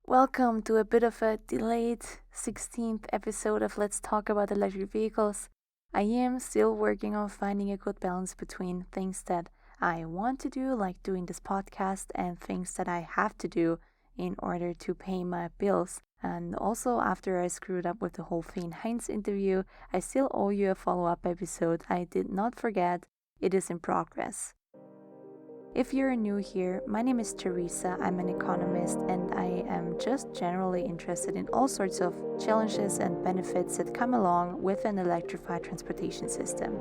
Welcome to a bit of a delayed 16th episode of Let's Talk About Electric Vehicles. I am still working on finding a good balance between things that I want to do, like doing this podcast, and things that I have to do in order to pay my bills. And also, after I screwed up with the whole Fane Heinz interview, I still owe you a follow-up episode. I did not forget. It is in progress. If you're new here, my name is Teresa. I'm an economist and I am just generally interested in all sorts of challenges and benefits that come along with an electrified transportation system.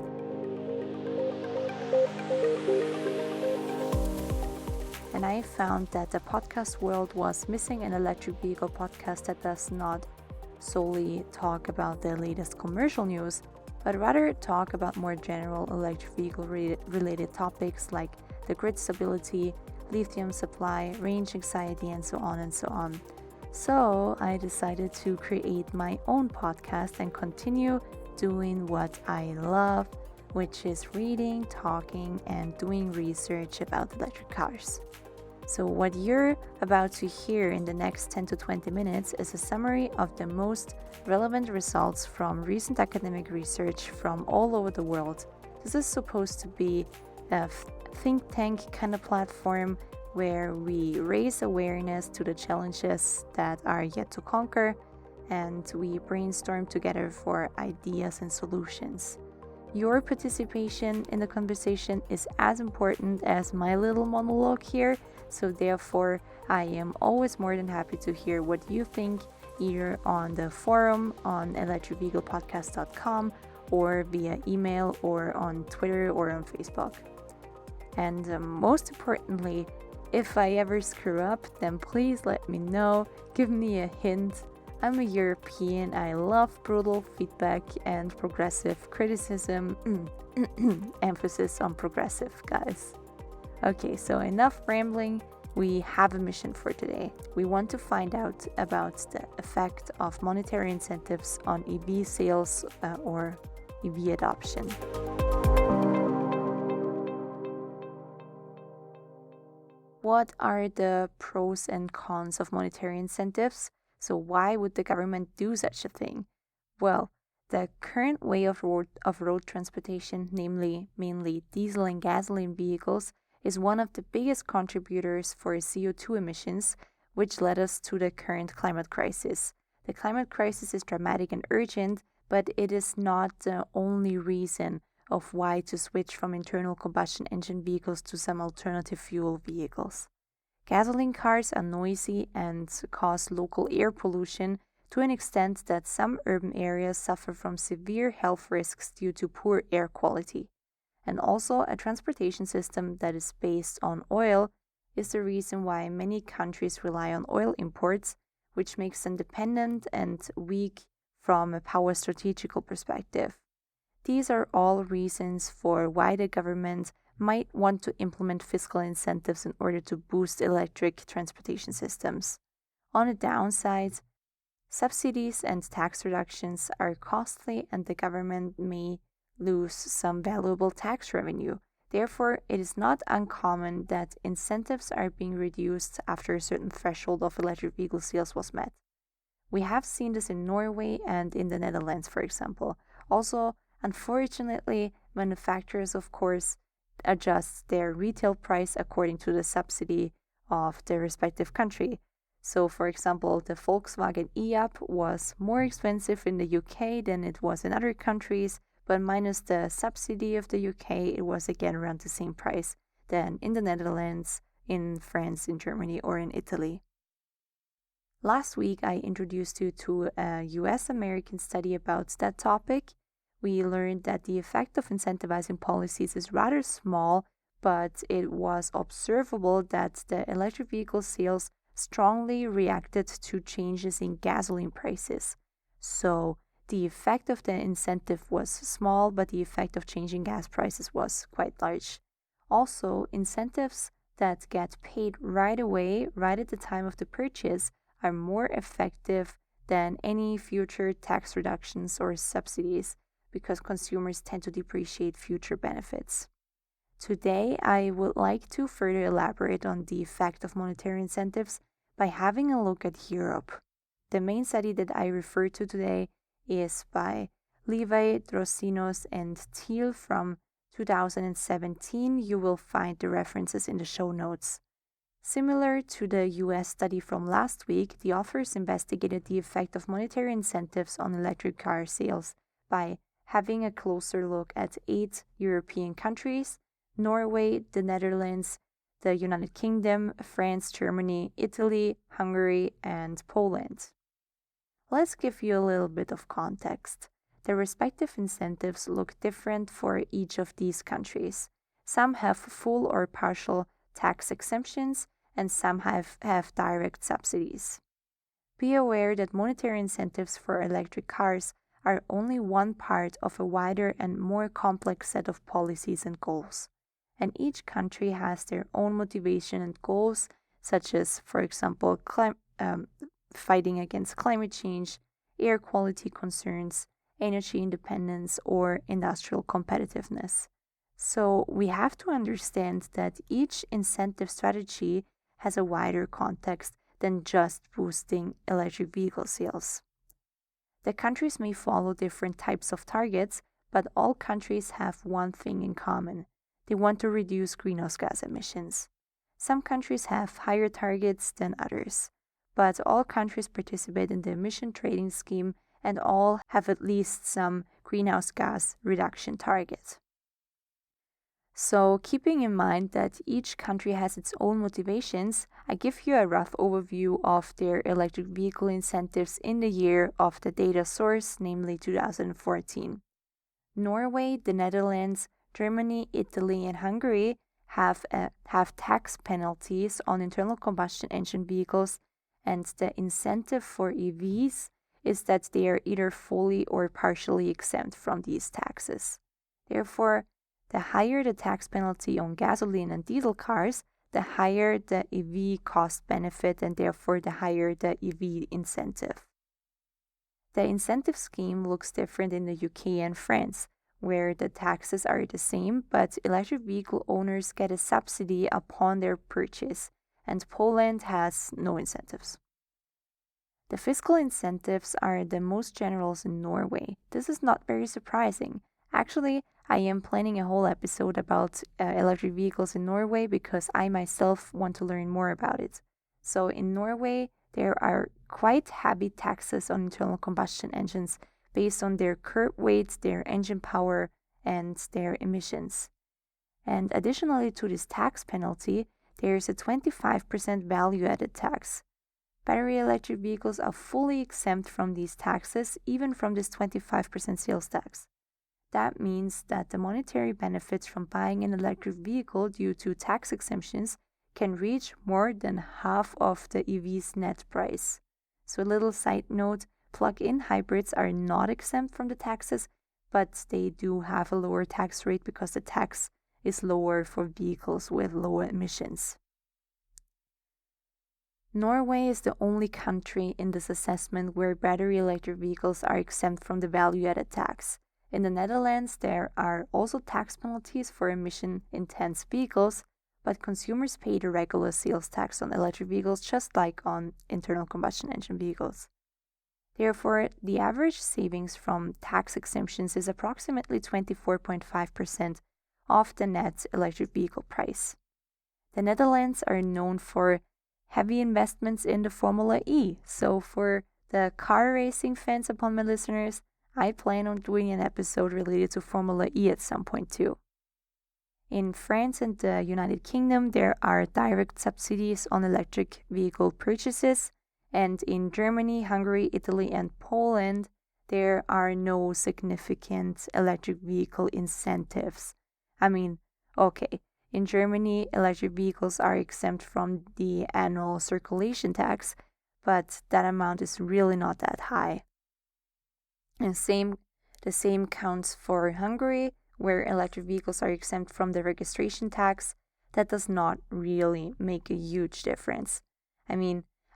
And I found that the podcast world was missing an electric vehicle podcast that does not solely talk about the latest commercial news, but rather talk about more general electric vehicle related topics like the grid stability, lithium supply, range anxiety, and so on and so on. So I decided to create my own podcast and continue doing what I love, which is reading, talking, and doing research about electric cars. So what you're about to hear in the next 10 to 20 minutes is a summary of the most relevant results from recent academic research from all over the world. This is supposed to be a think tank kind of platform where we raise awareness to the challenges that are yet to conquer and we brainstorm together for ideas and solutions. Your participation in the conversation is as important as my little monologue here, so therefore I am always more than happy to hear what you think, either on the forum on electricvehiclepodcast.com or via email or on Twitter or on Facebook. And most importantly, if I ever screw up, then please let me know, give me a hint. I'm a European, I love brutal feedback and progressive criticism. Emphasis on progressive, guys. Okay, so enough rambling. We have a mission for today. We want to find out about the effect of monetary incentives on EV sales or EV adoption. What are the pros and cons of monetary incentives? So why would the government do such a thing? Well, the current way of road transportation, namely mainly diesel and gasoline vehicles, is one of the biggest contributors for CO2 emissions, which led us to the current climate crisis. The climate crisis is dramatic and urgent, but it is not the only reason of why to switch from internal combustion engine vehicles to some alternative fuel vehicles. Gasoline cars are noisy and cause local air pollution to an extent that some urban areas suffer from severe health risks due to poor air quality. And also, a transportation system that is based on oil is the reason why many countries rely on oil imports, which makes them dependent and weak from a power strategical perspective. These are all reasons for why the government might want to implement fiscal incentives in order to boost electric transportation systems. On the downside, subsidies and tax reductions are costly and the government may lose some valuable tax revenue. Therefore, it is not uncommon that incentives are being reduced after a certain threshold of electric vehicle sales was met. We have seen this in Norway and in the Netherlands, for example. Also, unfortunately, manufacturers, of course, adjust their retail price according to the subsidy of the respective country. So, for example, the Volkswagen e-up was more expensive in the UK than it was in other countries, but minus the subsidy of the UK, it was again around the same price than in the Netherlands, in France, in Germany, or in Italy. Last week, I introduced you to a US-American study about that topic. We learned that the effect of incentivizing policies is rather small, but it was observable that the electric vehicle sales strongly reacted to changes in gasoline prices. So the effect of the incentive was small, but the effect of changing gas prices was quite large. Also, incentives that get paid right away, right at the time of the purchase, are more effective than any future tax reductions or subsidies, because consumers tend to depreciate future benefits. Today, I would like to further elaborate on the effect of monetary incentives, by having a look at Europe. The main study that I refer to today is by Lévay, Drossinos, and Thiel from 2017. You will find the references in the show notes. Similar to the US study from last week, the authors investigated the effect of monetary incentives on electric car sales by having a closer look at 8 European countries: Norway, the Netherlands, the United Kingdom, France, Germany, Italy, Hungary, and Poland. Let's give you a little bit of context. The respective incentives look different for each of these countries. Some have full or partial tax exemptions, and some have direct subsidies. Be aware that monetary incentives for electric cars are only one part of a wider and more complex set of policies and goals. And each country has their own motivation and goals, such as, for example, fighting against climate change, air quality concerns, energy independence, or industrial competitiveness. So we have to understand that each incentive strategy has a wider context than just boosting electric vehicle sales. The countries may follow different types of targets, but all countries have one thing in common. They want to reduce greenhouse gas emissions. Some countries have higher targets than others, but all countries participate in the emission trading scheme and all have at least some greenhouse gas reduction target. So, keeping in mind that each country has its own motivations, I give you a rough overview of their electric vehicle incentives in the year of the data source, namely 2014. Norway, the Netherlands, Germany, Italy, and Hungary have tax penalties on internal combustion engine vehicles, and the incentive for EVs is that they are either fully or partially exempt from these taxes. Therefore, the higher the tax penalty on gasoline and diesel cars, the higher the EV cost benefit and therefore the higher the EV incentive. The incentive scheme looks different in the UK and France, where the taxes are the same, but electric vehicle owners get a subsidy upon their purchase, and Poland has no incentives. The fiscal incentives are the most generous in Norway. This is not very surprising. Actually, I am planning a whole episode about electric vehicles in Norway because I myself want to learn more about it. So in Norway, there are quite heavy taxes on internal combustion engines based on their curb weight, their engine power, and their emissions. And additionally to this tax penalty, there is a 25% value-added tax. Battery electric vehicles are fully exempt from these taxes, even from this 25% sales tax. That means that the monetary benefits from buying an electric vehicle due to tax exemptions can reach more than half of the EV's net price. So a little side note, plug-in hybrids are not exempt from the taxes, but they do have a lower tax rate because the tax is lower for vehicles with lower emissions. Norway is the only country in this assessment where battery electric vehicles are exempt from the value-added tax. In the Netherlands, there are also tax penalties for emission-intense vehicles, but consumers pay the regular sales tax on electric vehicles just like on internal combustion engine vehicles. Therefore, the average savings from tax exemptions is approximately 24.5% of the net electric vehicle price. The Netherlands are known for heavy investments in the Formula E, so for the car racing fans upon my listeners, I plan on doing an episode related to Formula E at some point too. In France and the United Kingdom, there are direct subsidies on electric vehicle purchases, and in Germany, Hungary, Italy, and Poland, there are no significant electric vehicle incentives. In Germany, electric vehicles are exempt from the annual circulation tax, but that amount is really not that high. And the same counts for Hungary, where electric vehicles are exempt from the registration tax. That does not really make a huge difference.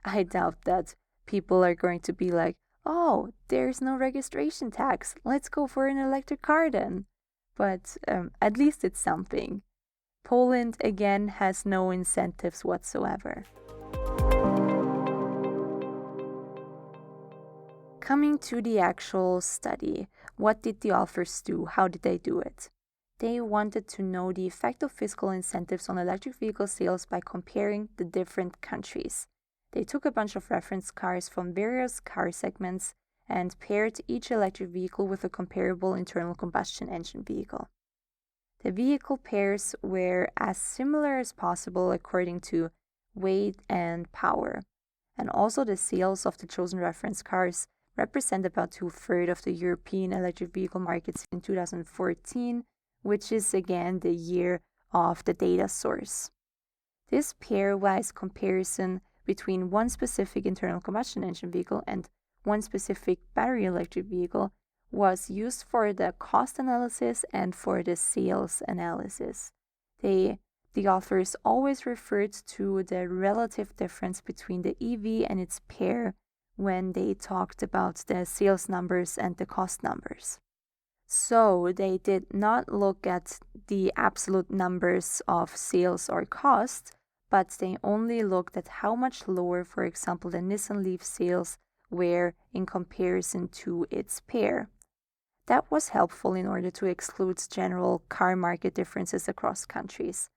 I doubt that people are going to be like, oh, there's no registration tax, let's go for an electric car then. But at least it's something. Poland, again, has no incentives whatsoever. Coming to the actual study, what did the authors do? How did they do it? They wanted to know the effect of fiscal incentives on electric vehicle sales by comparing the different countries. They took a bunch of reference cars from various car segments and paired each electric vehicle with a comparable internal combustion engine vehicle. The vehicle pairs were as similar as possible according to weight and power, and also the sales of the chosen reference cars represent about 2/3 of the European electric vehicle markets in 2014, which is again the year of the data source. This pairwise comparison between one specific internal combustion engine vehicle and one specific battery electric vehicle was used for the cost analysis and for the sales analysis. The authors always referred to the relative difference between the EV and its pair when they talked about the sales numbers and the cost numbers. So they did not look at the absolute numbers of sales or cost, but they only looked at how much lower, for example, the Nissan Leaf sales were in comparison to its pair. That was helpful in order to exclude general car market differences across countries.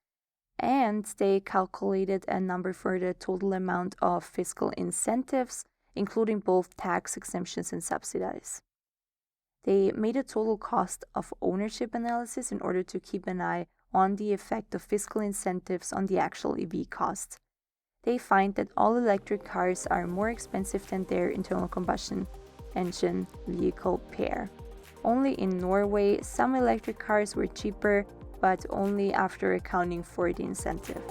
And they calculated a number for the total amount of fiscal incentives, including both tax exemptions and subsidies. They made a total cost of ownership analysis in order to keep an eye on the effect of fiscal incentives on the actual EV cost. They find that all electric cars are more expensive than their internal combustion engine vehicle pair. Only in Norway, some electric cars were cheaper, but only after accounting for the incentive.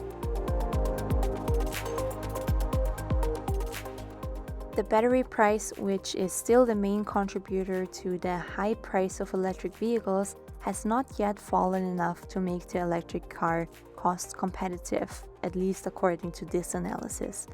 The battery price, which is still the main contributor to the high price of electric vehicles, has not yet fallen enough to make the electric car cost competitive, at least according to this analysis.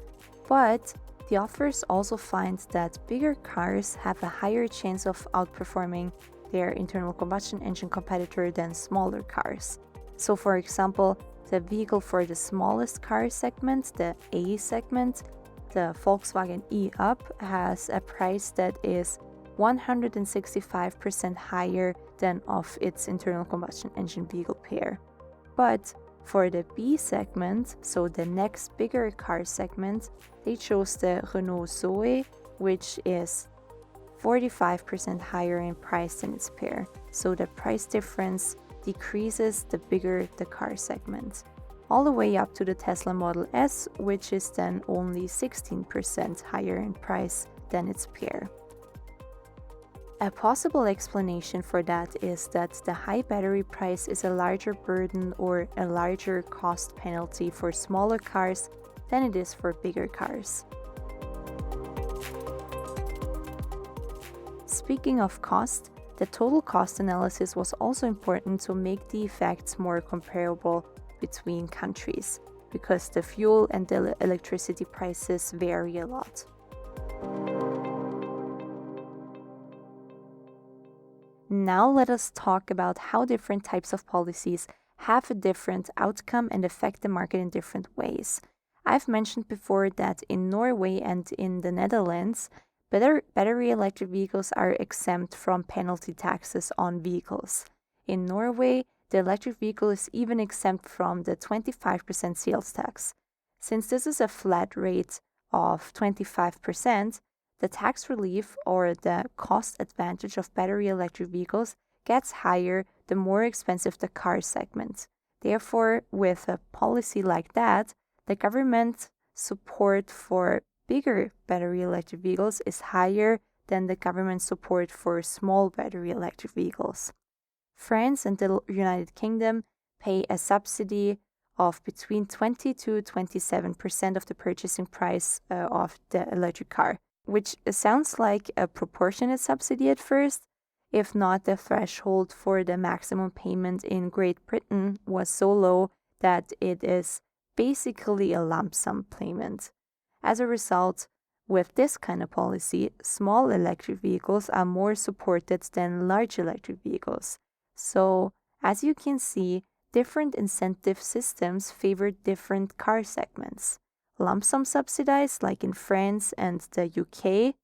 But the authors also find that bigger cars have a higher chance of outperforming their internal combustion engine competitor than smaller cars. So for example, the vehicle for the smallest car segment, the A segment, the Volkswagen e-up, has a price that is 165% higher than of its internal combustion engine vehicle pair. But for the B segment, so the next bigger car segment, they chose the Renault Zoe, which is 45% higher in price than its pair. So the price difference decreases the bigger the car segment, all the way up to the Tesla Model S, which is then only 16% higher in price than its pair. A possible explanation for that is that the high battery price is a larger burden or a larger cost penalty for smaller cars than it is for bigger cars. Speaking of cost, the total cost analysis was also important to make the effects more comparable between countries, because the fuel and the electricity prices vary a lot. Now let us talk about how different types of policies have a different outcome and affect the market in different ways. I've mentioned before that in Norway and in the Netherlands, battery electric vehicles are exempt from penalty taxes on vehicles. In Norway, the electric vehicle is even exempt from the 25% sales tax. Since this is a flat rate of 25%, the tax relief or the cost advantage of battery electric vehicles gets higher the more expensive the car segment. Therefore, with a policy like that, the government support for bigger battery electric vehicles is higher than the government support for small battery electric vehicles. France and the United Kingdom pay a subsidy of between 20 to 27% of the purchasing price of the electric car, which sounds like a proportionate subsidy at first. If not, the threshold for the maximum payment in Great Britain was so low that it is basically a lump sum payment. As a result, with this kind of policy, small electric vehicles are more supported than large electric vehicles. So, as you can see, different incentive systems favor different car segments. Lump sum subsidized, like in France and the UK,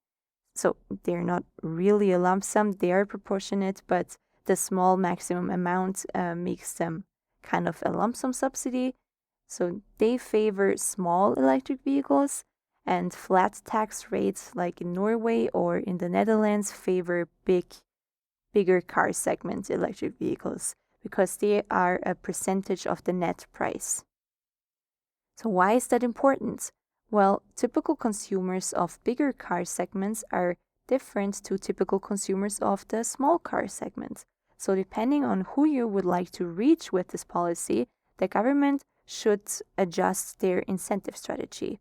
So they're not really a lump sum, they are proportionate, but the small maximum amount makes them kind of a lump sum subsidy. So they favor small electric vehicles, and flat tax rates like in Norway or in the Netherlands favor bigger car segment electric vehicles because they are a percentage of the net price. So why is that important? Well, typical consumers of bigger car segments are different to typical consumers of the small car segment. So depending on who you would like to reach with this policy, the government should adjust their incentive strategy.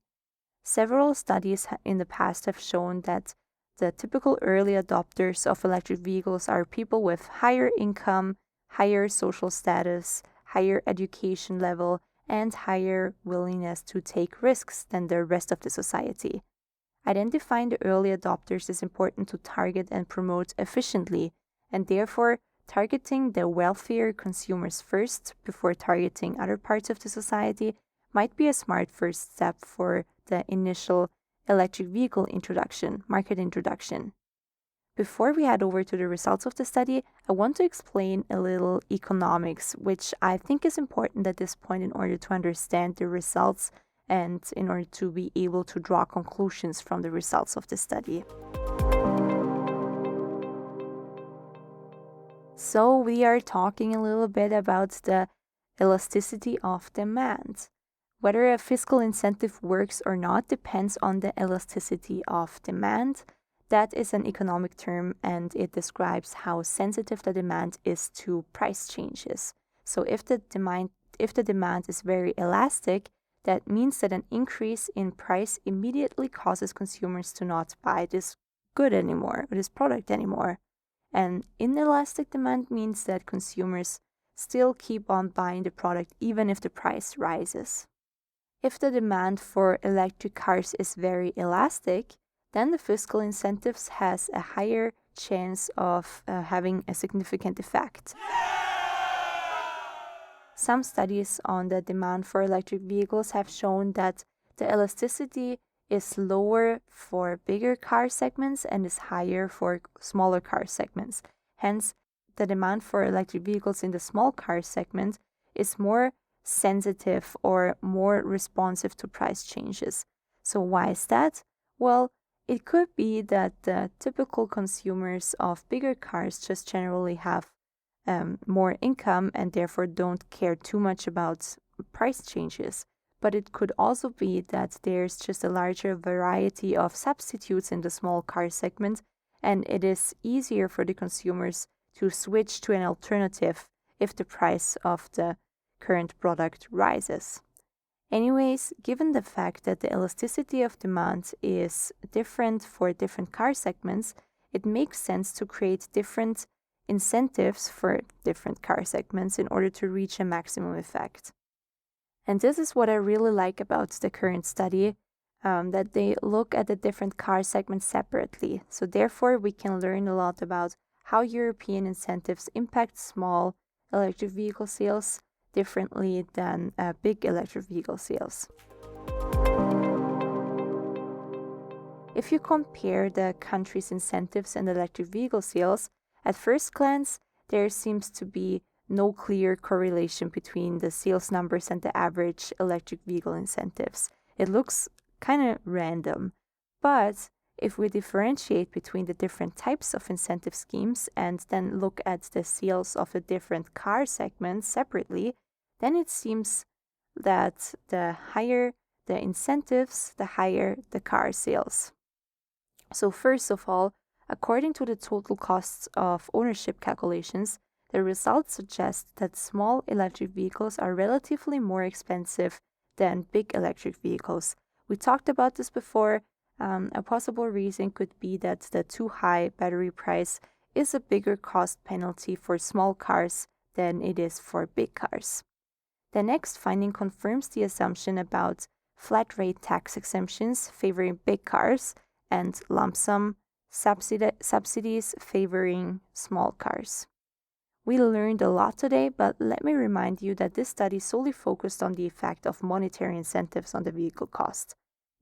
Several studies in the past have shown that the typical early adopters of electric vehicles are people with higher income, higher social status, higher education level, and higher willingness to take risks than the rest of the society. Identifying the early adopters is important to target and promote efficiently, and therefore targeting the wealthier consumers first before targeting other parts of the society might be a smart first step for the initial electric vehicle market introduction. Before we head over to the results of the study, I want to explain a little economics, which I think is important at this point in order to understand the results and in order to be able to draw conclusions from the results of the study. So we are talking a little bit about the elasticity of demand. Whether a fiscal incentive works or not depends on the elasticity of demand. That is an economic term, and it describes how sensitive the demand is to price changes. So if the demand is very elastic, that means that an increase in price immediately causes consumers to not buy this good anymore, or this product anymore. And inelastic demand means that consumers still keep on buying the product even if the price rises. If the demand for electric cars is very elastic, then the fiscal incentives has a higher chance of having a significant effect. Some studies on the demand for electric vehicles have shown that the elasticity is lower for bigger car segments and is higher for smaller car segments. Hence, the demand for electric vehicles in the small car segment is more sensitive or more responsive to price changes. So why is that? Well, it could be that the typical consumers of bigger cars just generally have more income and therefore don't care too much about price changes. But it could also be that there's just a larger variety of substitutes in the small car segment, and it is easier for the consumers to switch to an alternative if the price of the current product rises. Anyways, given the fact that the elasticity of demand is different for different car segments, it makes sense to create different incentives for different car segments in order to reach a maximum effect. And this is what I really like about the current study, that they look at the different car segments separately. So therefore, we can learn a lot about how European incentives impact small electric vehicle sales differently than big electric vehicle sales. If you compare the country's incentives and electric vehicle sales, at first glance, there seems to be no clear correlation between the sales numbers and the average electric vehicle incentives. It looks kind of random. But if we differentiate between the different types of incentive schemes and then look at the sales of the different car segments separately, then it seems that the higher the incentives, the higher the car sales. So first of all, according to the total costs of ownership calculations, the results suggest that small electric vehicles are relatively more expensive than big electric vehicles. We talked about this before. A possible reason could be that the too high battery price is a bigger cost penalty for small cars than it is for big cars. The next finding confirms the assumption about flat rate tax exemptions favoring big cars and lump sum subsidies favoring small cars. We learned a lot today, but let me remind you that this study solely focused on the effect of monetary incentives on the vehicle cost.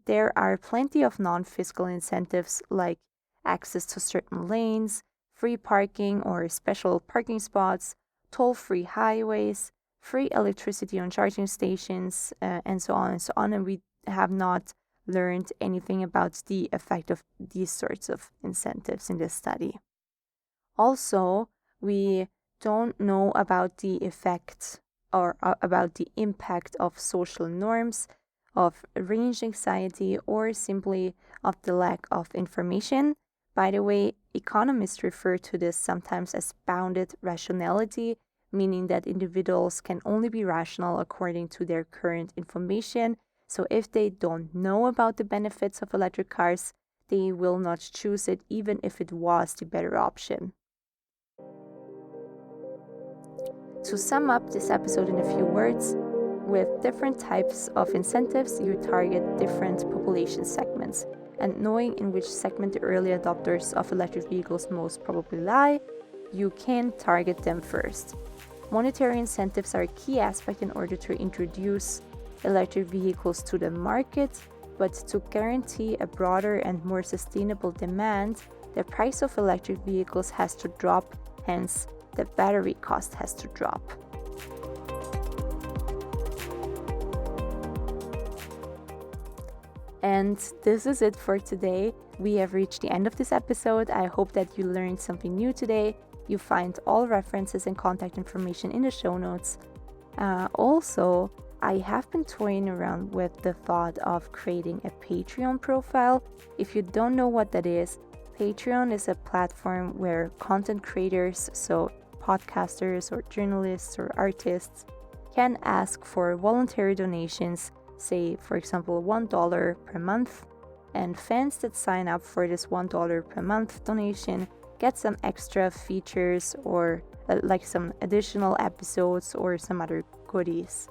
There are plenty of non-fiscal incentives like access to certain lanes, free parking or special parking spots, toll-free highways, free electricity on charging stations, and so on and so on. And we have not learned anything about the effect of these sorts of incentives in this study. Also, we don't know about the effect or about the impact of social norms, of range anxiety, or simply of the lack of information. By the way, economists refer to this sometimes as bounded rationality, meaning that individuals can only be rational according to their current information. So if they don't know about the benefits of electric cars, they will not choose it even if it was the better option. To sum up this episode in a few words, with different types of incentives, you target different population segments. And knowing in which segment the early adopters of electric vehicles most probably lie, you can target them first. Monetary incentives are a key aspect in order to introduce electric vehicles to the market, but to guarantee a broader and more sustainable demand, the price of electric vehicles has to drop, hence the battery cost has to drop. And this is it for today. We have reached the end of this episode. I hope that you learned something new today. You find all references and contact information in the show notes. Also, I have been toying around with the thought of creating a Patreon profile. If you don't know what that is, Patreon is a platform where content creators, so podcasters or journalists or artists, can ask for voluntary donations, say for example $1 per month, and fans that sign up for this $1 per month donation get some extra features or like some additional episodes or some other goodies.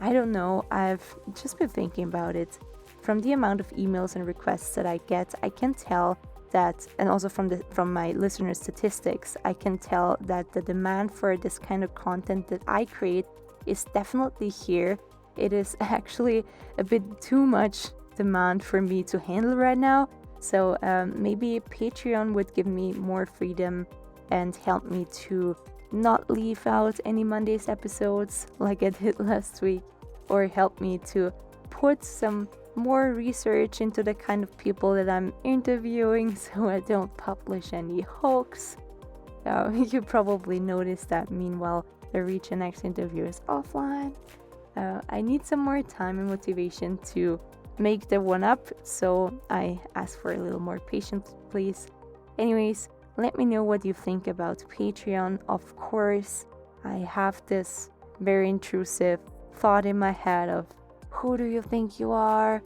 I don't know, I've just been thinking about it. From the amount of emails and requests that I get, I can tell that, and also from my listener statistics, I can tell that the demand for this kind of content that I create is definitely here. It is actually a bit too much demand for me to handle right now. So maybe Patreon would give me more freedom and help me to not leave out any Monday's episodes like I did last week, or help me to put some more research into the kind of people that I'm interviewing so I don't publish any hoax. You probably noticed that meanwhile the Reach and X interview is offline. I need some more time and motivation to make the one up, so I ask for a little more patience, please. Anyways, let me know what you think about Patreon. Of course, I have this very intrusive thought in my head of, who do you think you are?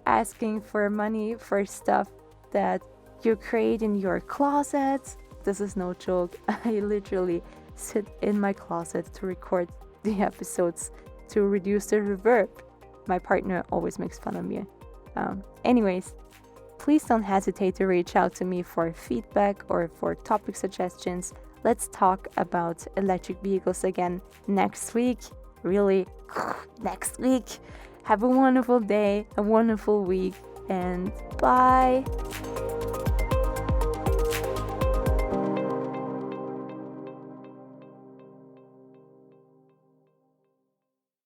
Asking for money for stuff that you create in your closet. This is no joke. I literally sit in my closet to record the episodes to reduce the reverb. My partner always makes fun of me. Anyways, please don't hesitate to reach out to me for feedback or for topic suggestions. Let's talk about electric vehicles again next week. Really, next week. Have a wonderful day, a wonderful week, and bye.